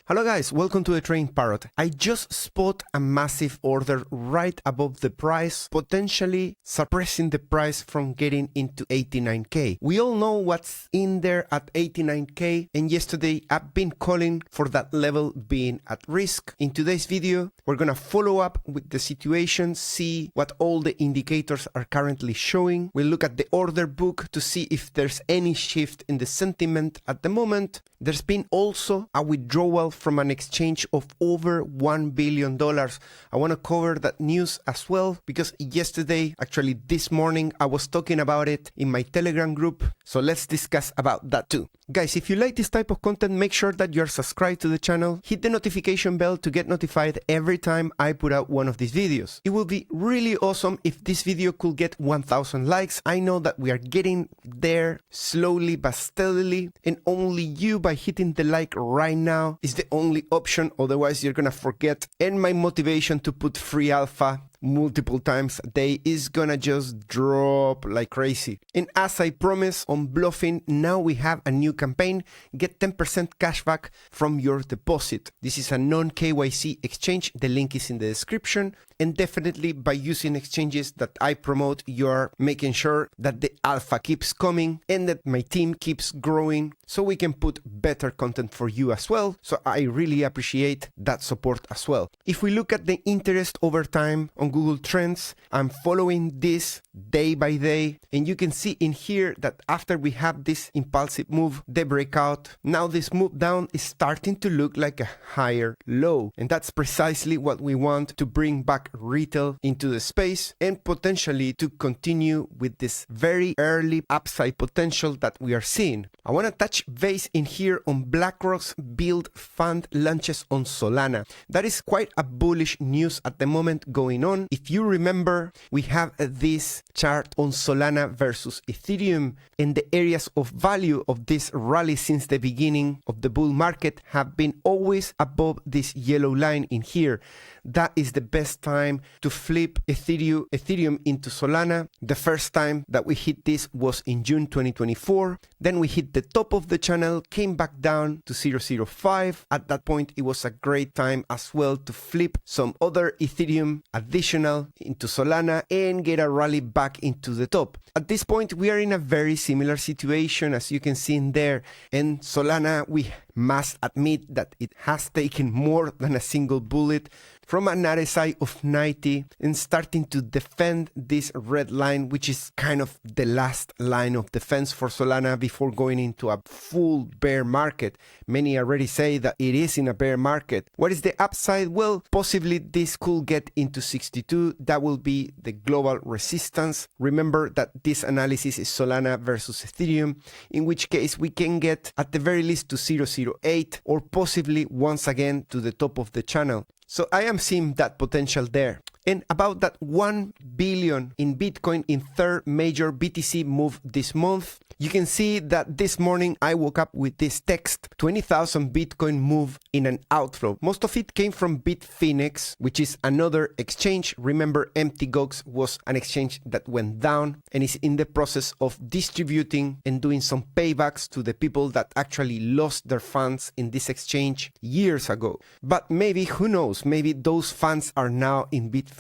Hello guys, welcome to the Trading Parrot. I just spot a massive order right above the price, potentially suppressing the price from getting into 89k. We all know what's in there at 89k, and yesterday I've been calling for that level being at risk. In today's video, we're gonna follow up with the situation, see what all the indicators are currently showing. We'll look at the order book to see if there's any shift in the sentiment at the moment. There's been also a withdrawal from an exchange of over $1 billion. I want to cover that news as well because yesterday, actually this morning, I was talking about it in my Telegram group. So let's discuss about that too. Guys, if you like this type of content, make sure that you're subscribed to the channel. Hit the notification bell to get notified every time I put out one of these videos. It will be really awesome if this video could get 1,000 likes. I know that we are getting there slowly but steadily, and only you by hitting the like right now is the only option, otherwise you're gonna forget. And my motivation to put free alpha multiple times a day is gonna just drop like crazy. And as I promised on Bluffing, now we have a new campaign. Get 10% cashback from your deposit. This is a non-KYC exchange. The link is in the description. And definitely by using exchanges that I promote, you're making sure that the alpha keeps coming and that my team keeps growing so we can put better content for you as well. So I really appreciate that support as well. If we look at the interest over time on Google Trends, I'm following this day by day, and you can see in here that after we have this impulsive move, the breakout, now this move down is starting to look like a higher low, and that's precisely what we want to bring back retail into the space and potentially to continue with this very early upside potential that we are seeing. I want to touch base in here on BlackRock's build fund launches on Solana. That is quite a bullish news at the moment going on. If you remember, we have this chart on Solana versus Ethereum, and the areas of value of this rally since the beginning of the bull market have been always above this yellow line in here. That is the best time to flip Ethereum into Solana. The first time that we hit this was in June 2024. Then we hit the top of the channel, came back down to 0.05. At that point, it was a great time as well to flip some other Ethereum additional into Solana and get a rally back into the top. At this point, we are in a very similar situation as you can see in there. And Solana, we must admit that it has taken more than a single bullet from an RSI of 90 and starting to defend this red line, which is kind of the last line of defense for Solana before going into a full bear market. Many already say that it is in a bear market. What is the upside? Well, possibly this could get into 62. That will be the global resistance. Remember that this analysis is Solana versus Ethereum, in which case we can get at the very least to 0.08 or possibly once again to the top of the channel. So I am seeing that potential there. And about that 1 billion in Bitcoin in third major BTC move this month, you can see that this morning I woke up with this text, 20,000 Bitcoin move in an outflow. Most of it came from Bitfinex, which is another exchange. Remember, MTGOX was an exchange that went down and is in the process of distributing and doing some paybacks to the people that actually lost their funds in this exchange years ago. But maybe, who knows, maybe those funds are now in Bitfinex,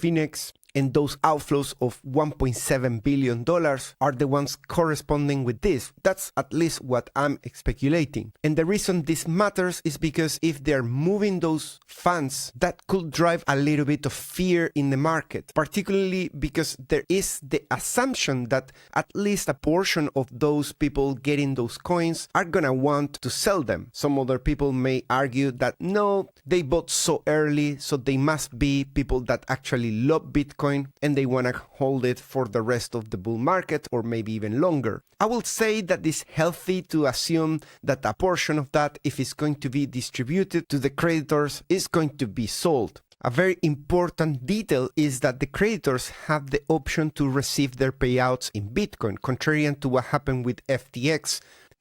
and those outflows of $1.7 billion are the ones corresponding with this. That's at least what I'm speculating. And the reason this matters is because if they're moving those funds, that could drive a little bit of fear in the market, particularly because there is the assumption that at least a portion of those people getting those coins are gonna want to sell them. Some other people may argue that no, they bought so early, so they must be people that actually love Bitcoin and they want to hold it for the rest of the bull market or maybe even longer. I will say that it's healthy to assume that a portion of that, if it's going to be distributed to the creditors, is going to be sold. A very important detail is that the creditors have the option to receive their payouts in Bitcoin, contrarian to what happened with FTX.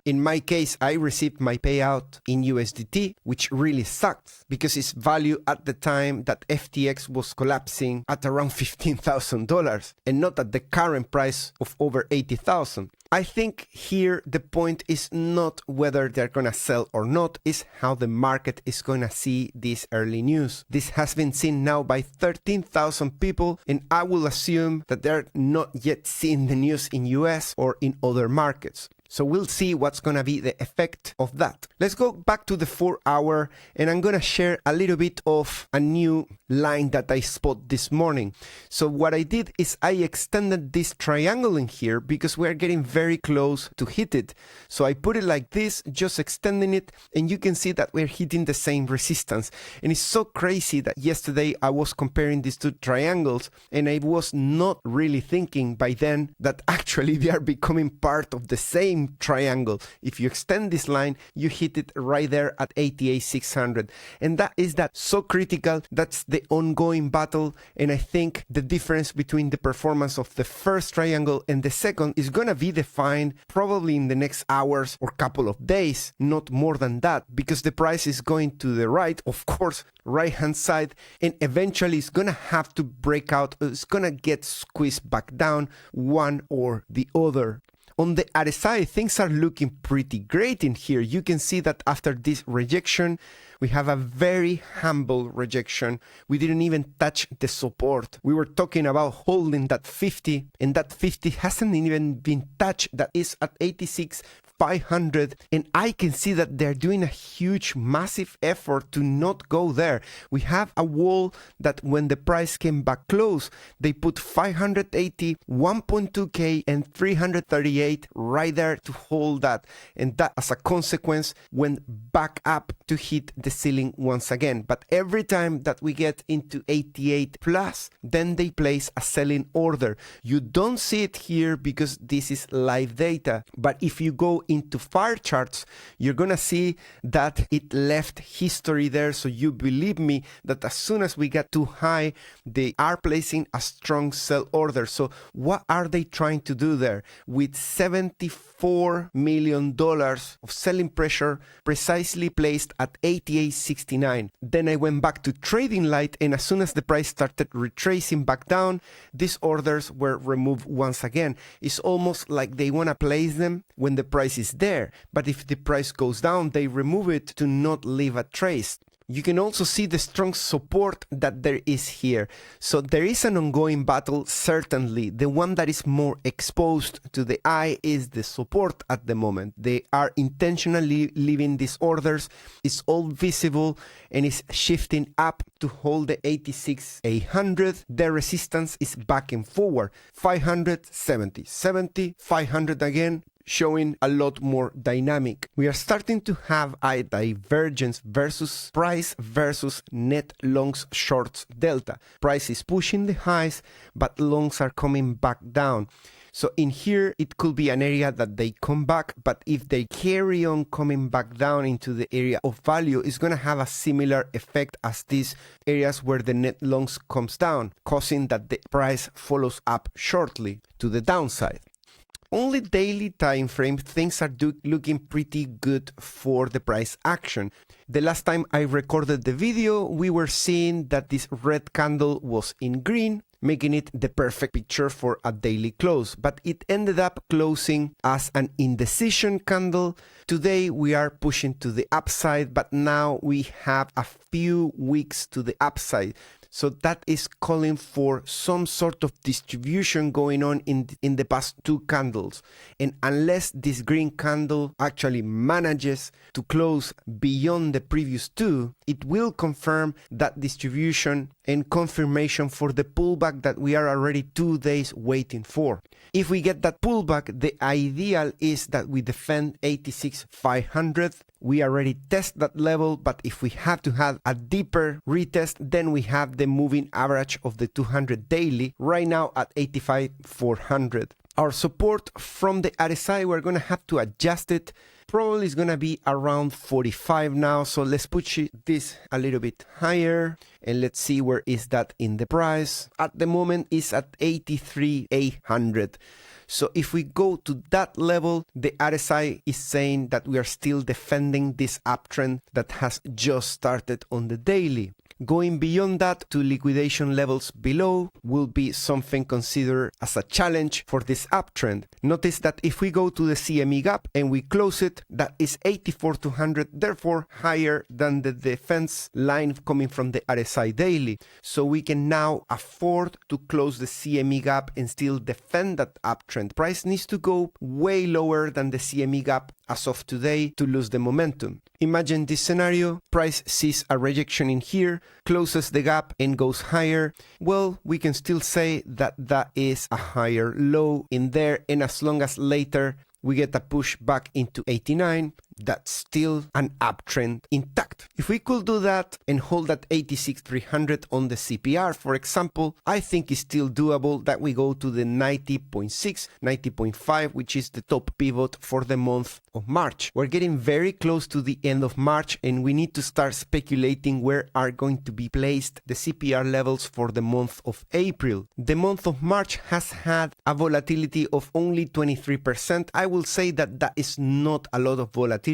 In my case, I received my payout in USDT, which really sucked because its value at the time that FTX was collapsing at around $15,000 and not at the current price of over 80,000. I think here the point is not whether they're gonna sell or not, is how the market is gonna see this early news. This has been seen now by 13,000 people, and I will assume that they're not yet seeing the news in US or in other markets. So we'll see what's gonna be the effect of that. Let's go back to the 4 hour, and I'm gonna share a little bit of a new line that I spot this morning. So what I did is I extended this triangle in here because we're getting very close to hit it. So I put it like this, just extending it, and you can see that we're hitting the same resistance. And it's so crazy that yesterday I was comparing these two triangles, and I was not really thinking by then that actually they are becoming part of the same triangle. If you extend this line, you hit it right there at 88,600, and that is so critical. That's the ongoing battle, and I think the difference between the performance of the first triangle and the second is gonna be defined probably in the next hours or couple of days, not more than that, because the price is going to the right, of course, right hand side, and eventually it's gonna have to break out. It's gonna get squeezed back down, one or the other. On the RSI, things are looking pretty great in here. You can see that after this rejection, we have a very humble rejection. We didn't even touch the support. We were talking about holding that 50, and that 50 hasn't even been touched. That is at 86,500, and I can see that they're doing a huge, massive effort to not go there. We have a wall that when the price came back close, they put 580, 1.2K, and 338 right there to hold that. And that, as a consequence, went back up to hit the ceiling once again. But every time that we get into 88 plus, then they place a selling order. You don't see it here because this is live data. But if you go into fire charts, you're gonna see that it left history there. So you believe me that as soon as we get too high, they are placing a strong sell order. So what are they trying to do there? With $74 million of selling pressure precisely placed at 88.69. Then I went back to trading light, and as soon as the price started retracing back down, these orders were removed once again. It's almost like they want to place them when the price is there, but if the price goes down, they remove it to not leave a trace. You can also see the strong support that there is here. So there is an ongoing battle, certainly. The one that is more exposed to the eye is the support at the moment. They are intentionally leaving these orders. It's all visible and is shifting up to hold the 86,800. The resistance is back and forward. 500, 70, 70, 500 again, showing a lot more dynamic. We are starting to have a divergence versus price versus net longs shorts delta. Price is pushing the highs, but longs are coming back down. So in here, it could be an area that they come back, but if they carry on coming back down into the area of value, it's going to have a similar effect as these areas where the net longs comes down, causing that the price follows up shortly to the downside. Only daily time frame, things are looking pretty good for the price action. The last time I recorded the video, we were seeing that this red candle was in green, making it the perfect picture for a daily close, but it ended up closing as an indecision candle. Today we are pushing to the upside, but now we have a few weeks to the upside. So that is calling for some sort of distribution going on in the past two candles. And unless this green candle actually manages to close beyond the previous two, it will confirm that distribution and confirmation for the pullback that we are already 2 days waiting for. If we get that pullback, the ideal is that we defend 86,500. We already test that level, but if we have to have a deeper retest, then we have the moving average of the 200 daily right now at 85,400. Our support from the RSI, we're going to have to adjust it probably is gonna be around 45 now. So let's push this a little bit higher and let's see where is that in the price. At the moment is at 83,800. So if we go to that level, the RSI is saying that we are still defending this uptrend that has just started on the daily. Going beyond that to liquidation levels below will be something considered as a challenge for this uptrend. Notice that if we go to the CME gap and we close it, that is 84,200, therefore higher than the defense line coming from the RSI daily. So we can now afford to close the CME gap and still defend that uptrend. Price needs to go way lower than the CME gap as of today to lose the momentum. Imagine this scenario, price sees a rejection in here, closes the gap and goes higher. Well, we can still say that that is a higher low in there, and as long as later we get a push back into 89, that's still an uptrend intact. If we could do that and hold that 86,300 on the CPR, for example, I think it's still doable that we go to the 90.6, 90.5, which is the top pivot for the month of March. We're getting very close to the end of March and we need to start speculating where are going to be placed the CPR levels for the month of April. The month of March has had a volatility of only 23%. I will say that that is not a lot of volatility.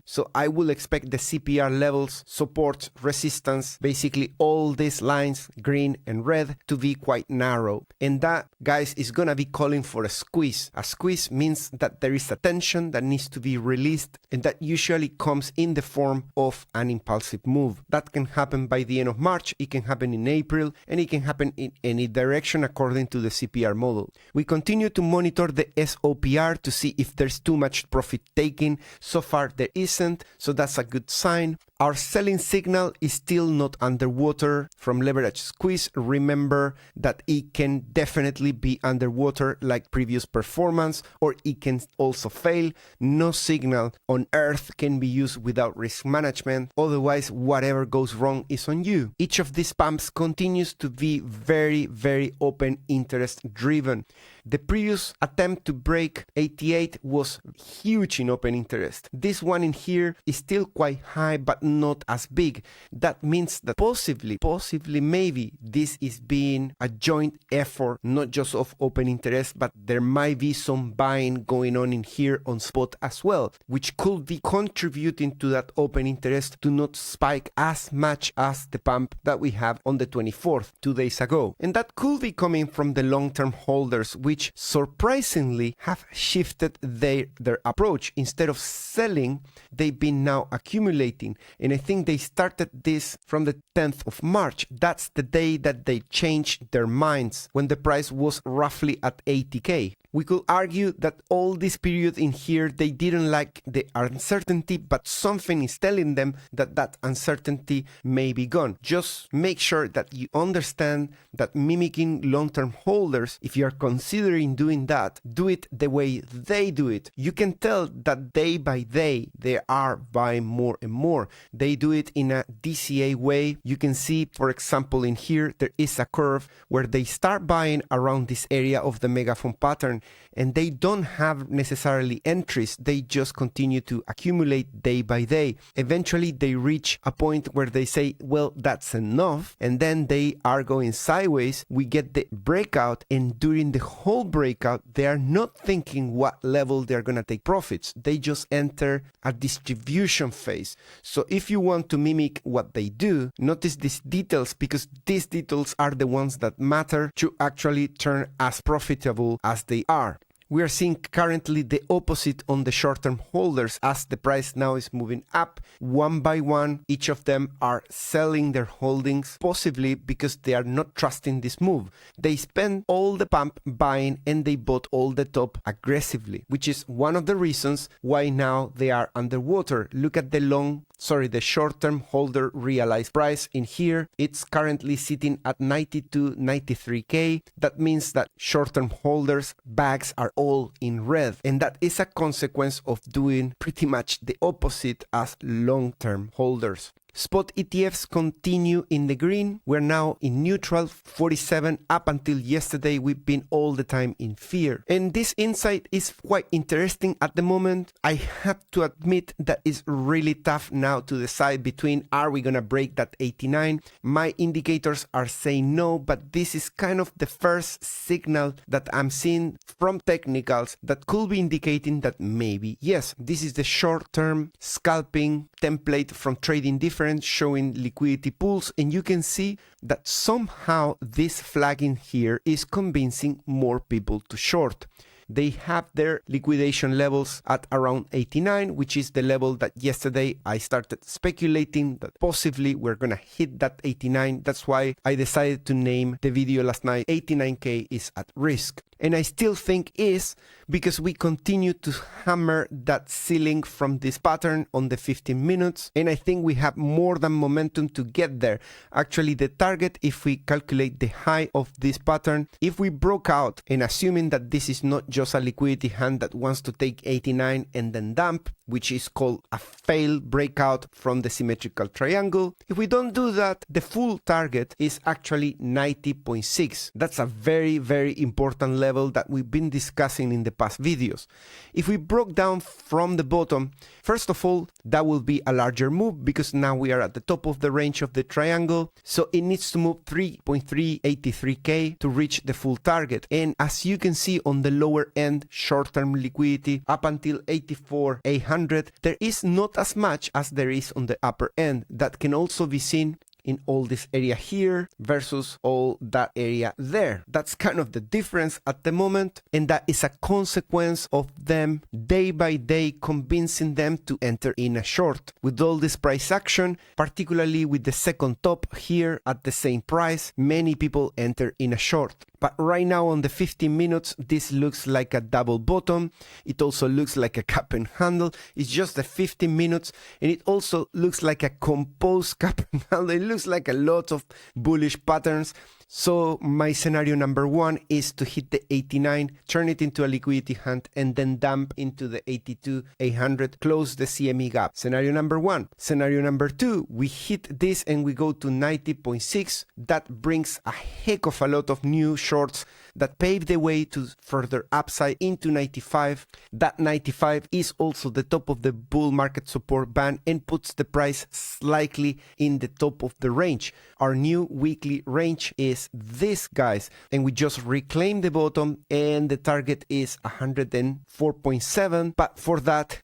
So I will expect the CPR levels, support, resistance, basically all these lines, green and red, to be quite narrow. And that, guys, is gonna be calling for a squeeze. A squeeze means that there is a tension that needs to be released, and that usually comes in the form of an impulsive move. That can happen by the end of March, it can happen in April, and it can happen in any direction according to the CPR model. We continue to monitor the SOPR to see if there's too much profit taking. So far there isn't, so that's a good sign. Our selling signal is still not underwater from leverage squeeze. Remember that it can definitely be underwater like previous performance, or it can also fail. No signal on earth can be used without risk management, otherwise whatever goes wrong is on you. Each of these pumps continues to be very, very open interest driven. The previous attempt to break 88 was huge in open interest. This one in here is still quite high, but not as big. That means that possibly, maybe this is being a joint effort, not just of open interest, but there might be some buying going on in here on spot as well, which could be contributing to that open interest to not spike as much as the pump that we have on the 24th, 2 days ago. And that could be coming from the long-term holders, which surprisingly have shifted their approach. Instead of selling, they've been now accumulating. And I think they started this from the 10th of March. That's the day that they changed their minds, when the price was roughly at 80K. We could argue that all this period in here, they didn't like the uncertainty, but something is telling them that that uncertainty may be gone. Just make sure that you understand that mimicking long-term holders, if you are considering doing that, do it the way they do it. You can tell that day by day, they are buying more and more. They do it in a DCA way. You can see, for example, in here, there is a curve where they start buying around this area of the megaphone pattern, and they don't have necessarily entries. They just continue to accumulate day by day. Eventually they reach a point where they say, well, that's enough, and then they are going sideways. We get the breakout, and during the whole breakout they are not thinking what level they're gonna take profits. They just enter a distribution phase. So if you want to mimic what they do, notice these details, because these details are the ones that matter to actually turn as profitable as they are. We are seeing currently the opposite on the short-term holders, as the price now is moving up one by one. Each of them are selling their holdings, possibly because they are not trusting this move. They spent all the pump buying and they bought all the top aggressively, which is one of the reasons why now they are underwater. Look at the short-term holder realized price in here. It's currently sitting at 92, 93K. That means that short-term holders' bags are all in red, and that is a consequence of doing pretty much the opposite as long-term holders. Spot ETFs continue in the green. We're now in neutral, 47. Up until yesterday, we've been all the time in fear. And this insight is quite interesting at the moment. I have to admit that it's really tough now to decide between, are we gonna break that 89? My indicators are saying no, but this is kind of the first signal that I'm seeing from technicals that could be indicating that maybe, yes, this is the short-term scalping template from Trading Difference showing liquidity pools, and you can see that somehow this flagging here is convincing more people to short. They have their liquidation levels at around 89, which is the level that yesterday I started speculating that possibly we're gonna hit that 89. That's why I decided to name the video last night 89K is at risk. And I still think is because we continue to hammer that ceiling from this pattern on the 15 minutes. And I think we have more than momentum to get there. Actually, the target, if we calculate the high of this pattern, if we broke out, and assuming that this is not just a liquidity hand that wants to take 89 and then dump, which is called a failed breakout from the symmetrical triangle. If we don't do that, the full target is actually 90.6. That's a very, very important level that we've been discussing in the past videos. If we broke down from the bottom, first of all, that will be a larger move because now we are at the top of the range of the triangle. So it needs to move 3.383K to reach the full target. And as you can see on the lower end, short-term liquidity up until 84,800, there is not as much as there is on the upper end. That can also be seen in all this area here versus all that area there. That's kind of the difference at the moment, and that is a consequence of them day by day convincing them to enter in a short. With all this price action, particularly with the second top here at the same price, many people enter in a short. But right now on the 15 minutes, this looks like a double bottom. It also looks like a cup and handle. It's just the 15 minutes. And it also looks like a composed cup and handle. It looks like a lot of bullish patterns. So my scenario number one is to hit the 89, turn it into a liquidity hunt, and then dump into the 82,800, close the CME gap. Scenario number one. Scenario number two, we hit this and we go to 90.6. That brings a heck of a lot of new shorts that pave the way to further upside into 95. That 95 is also the top of the bull market support band and puts the price slightly in the top of the range. Our new weekly range is this, guys, and we just reclaimed the bottom and the target is 104.7. But for that,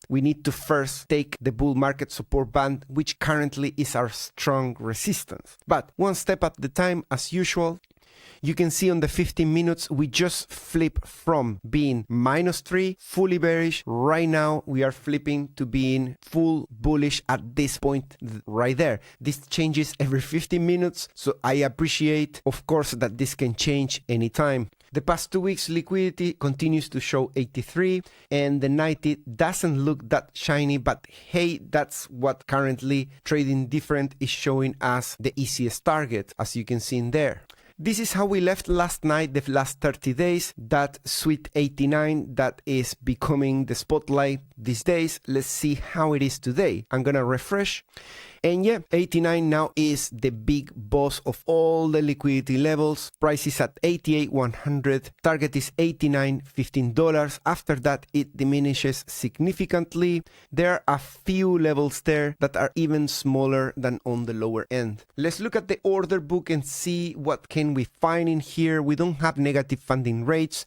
we need to first take the bull market support band, which currently is our strong resistance. But one step at the time, as usual. You can see on the 15 minutes, we just flip from being -3, fully bearish. Right now, we are flipping to being full bullish at this point right there. This changes every 15 minutes. So I appreciate, of course, that this can change anytime. The past 2 weeks, liquidity continues to show 83 and the 90 doesn't look that shiny, but hey, that's what currently Trading Different is showing us the easiest target, as you can see in there. This is how we left last night, the last 30 days, that sweet 89 that is becoming the spotlight these days. Let's see how it is today. I'm gonna refresh. And yeah, 89 now is the big boss of all the liquidity levels. Price is at 88,100. Target is $89.15. After that, it diminishes significantly. There are a few levels there that are even smaller than on the lower end. Let's look at the order book and see what can we find in here. We don't have negative funding rates.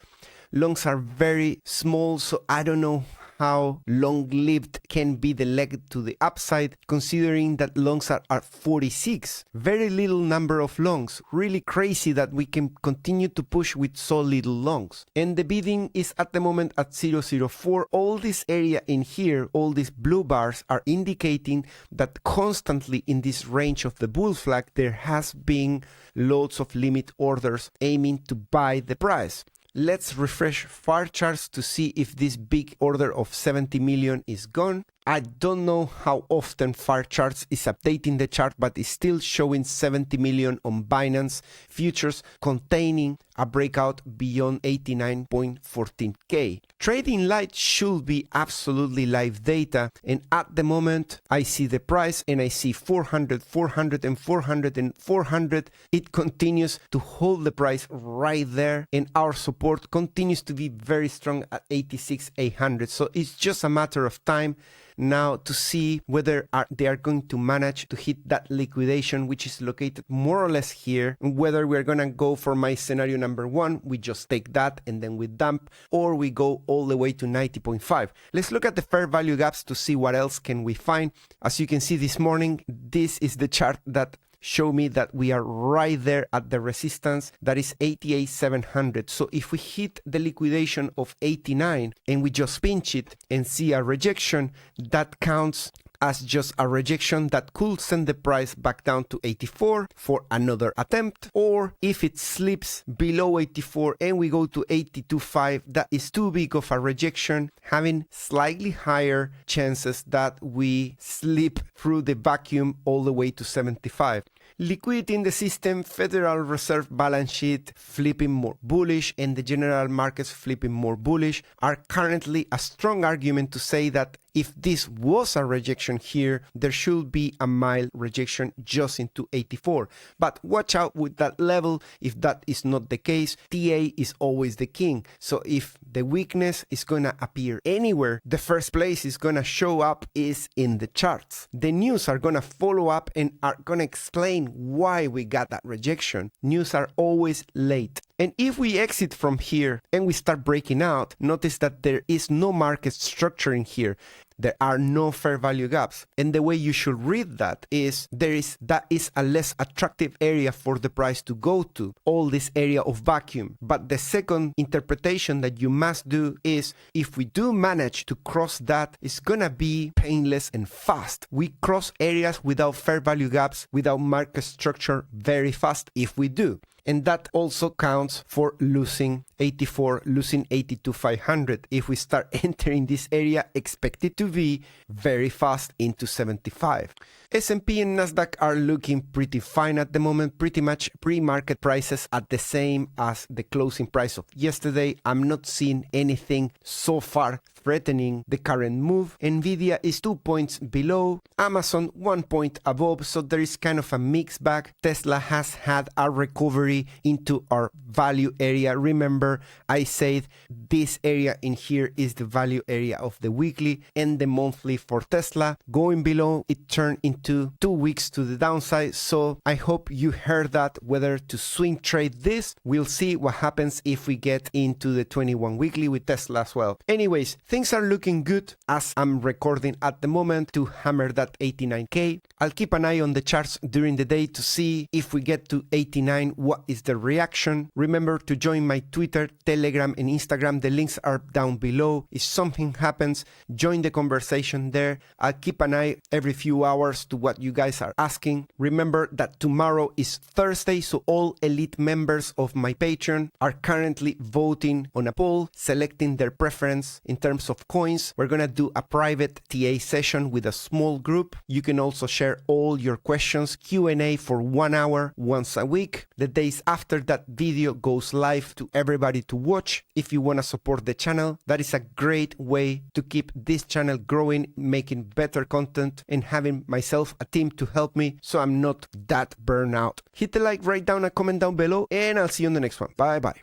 Longs are very small, so I don't know how long-lived can be the leg to the upside, considering that longs are at 46. Very little number of longs. Really crazy that we can continue to push with so little longs. And the bidding is at the moment at 0.04. All this area in here, all these blue bars are indicating that constantly in this range of the bull flag, there has been loads of limit orders aiming to buy the price. Let's refresh FAR charts to see if this big order of 70 million is gone. I don't know how often Fire Charts is updating the chart, but it's still showing 70 million on Binance futures containing a breakout beyond 89.14k. Trading light should be absolutely live data, and at the moment I see the price and I see 400, 400 and 400 and 400. It continues to hold the price right there, and our support continues to be very strong at 86,800. So it's just a matter of time now to see whether they are going to manage to hit that liquidation, which is located more or less here, and whether we're going to go for my scenario number one, we just take that and then we dump, or we go all the way to 90.5. Let's look at the fair value gaps to see what else can we find. As you can see this morning, this is the chart that show me that we are right there at the resistance that is 88,700. So if we hit the liquidation of 89 and we just pinch it and see a rejection, that counts as just a rejection that could send the price back down to 84 for another attempt. Or if it slips below 84 and we go to 82.5, that is too big of a rejection, having slightly higher chances that we slip through the vacuum all the way to 75. Liquidity in the system, Federal Reserve balance sheet flipping more bullish, and the general markets flipping more bullish are currently a strong argument to say that if this was a rejection here, there should be a mild rejection just into 84. But watch out with that level. If that is not the case, TA is always the king. So if the weakness is going to appear anywhere, the first place is going to show up is in the charts. The news are going to follow up and are going to explain why we got that rejection. News are always late. And if we exit from here and we start breaking out, notice that there is no market structure in here. There are no fair value gaps. And the way you should read that is that is a less attractive area for the price to go to, all this area of vacuum. But the second interpretation that you must do is if we do manage to cross that, it's gonna be painless and fast. We cross areas without fair value gaps, without market structure very fast if we do. And that also counts for losing 84, losing 82,500. If we start entering this area, expect it to be very fast into 75. S&P and Nasdaq are looking pretty fine at the moment, pretty much pre-market prices at the same as the closing price of yesterday. I'm not seeing anything so far threatening the current move. Nvidia is 2 points below, Amazon 1 point above, so there is kind of a mixed bag. Tesla has had a recovery into our value area. Remember, I said this area in here is the value area of the weekly and the monthly for Tesla. Going below, it turned into 2 weeks to the downside. So I hope you heard that, whether to swing trade this. We'll see what happens if we get into the 21 weekly with Tesla as well. Anyways, things are looking good as I'm recording at the moment to hammer that 89k. I'll keep an eye on the charts during the day to see if we get to 89, what is the reaction. Remember to join my Twitter, Telegram and Instagram. The links are down below. If something happens, join the conversation there. I'll keep an eye every few hours to what you guys are asking. Remember that tomorrow is Thursday, so all elite members of my Patreon are currently voting on a poll, selecting their preference in terms of coins. We're gonna do a private TA session with a small group. You can also share all your questions, Q&A for 1 hour once a week. The days after that video goes live to everybody to watch. If you want to support the channel, that is a great way to keep this channel growing, making better content and having myself a team to help me so I'm not that burnt out. Hit the like, write down a comment down below, and I'll see you on the next one. Bye bye.